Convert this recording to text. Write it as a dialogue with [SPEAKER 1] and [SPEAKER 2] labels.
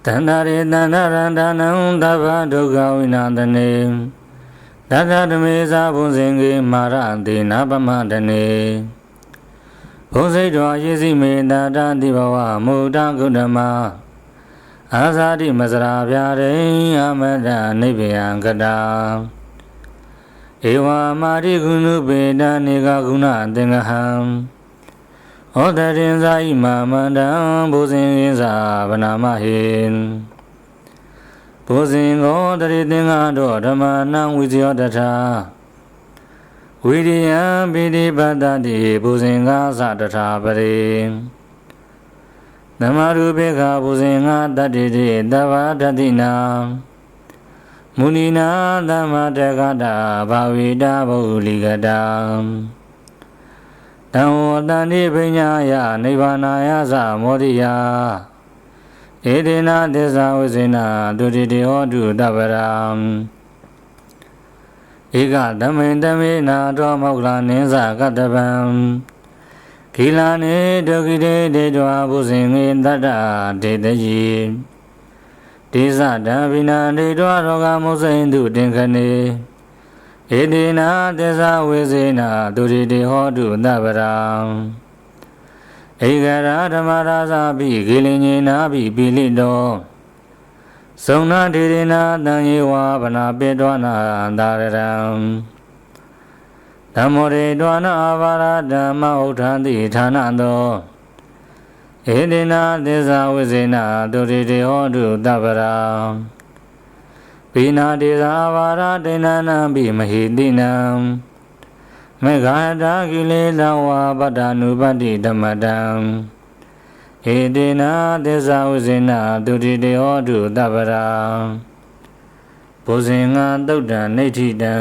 [SPEAKER 1] တန္တရေတန္တရန္တနံသဗ္ဗဒုက္ခဝိနာတနေတတဓမေသာဘုဇင်ကေမာရတိနာပမတနေဘုဇိတောယေစီမေတာတတိဘဝမုဒ္ဒဂုဏမအာဇာတိမစရာဗျာရိအမတနိဗ္ဗယံကတာဧဝမာရိကုဏုပေတနေကဂုဏသင်္ဃဟံဩတရင်ဇာဣမာမန္တံဘုဇင်ကိသာဗနာမဟိဘုဇင်ကိုတရိသင်္ဃတော်ဓမ္မနံဝိဇယောတထာဝိရိယံပိဋိပတ်တတိဘုဇင်္ဂသတထာပရိသမရူပေခဘုဇင်္ဂတတ္တိတိတဗ္ဗတတိနာမုနိနာသမတကတာဘာဝိတာဘုလိကတာတံဝတန္တိပညာယနိဗ္ဗာနာယသမောဒိယဧတေနသစ္စာဝိဇ္ဇနာဒုတိတေဟောတုတပ္ပရာဧကဓမ္မေတမေနာတောမောက္ခလနိသကတ္တဗံခိလာနေဒုက္ခိတေတေတောဘုဇင်ငေတတ္တဒေတယိဒေသတံဘိနာဒေတောရောဂမုစိန္တုတင်ခနေဧတေနာသစ္စာဝိဇ္ဇနာဒုတိတေဟောတုတပ္ပရာဧကရာဓမ္မရာဇာပိကိလိညေနာပိပိလိတောသုံနာဒေရနာတံယေဝဗနာပေတောနာသာရံဓမ္မောရေတောနာအာဘာရဓမ္မဥဋ္ဌံတိဌာနသောဧတေနာသစ္စာဝိဇ္ဇနာဒုတိတေဟောတုတပ္ပရာပိနာတေသာဘာရတေနနာပိမဟိတိနံမေဃာတာကိလေသာဝါပတ္တ ानु ပတ္တိဓမ္မတံဧတေနာသစ္စာဝိဇ္ဇနာဒုတိတေဟောတုတပ္ပရာဘုဇင်္ဂသုတ်တံနိဋ္ဌိတံ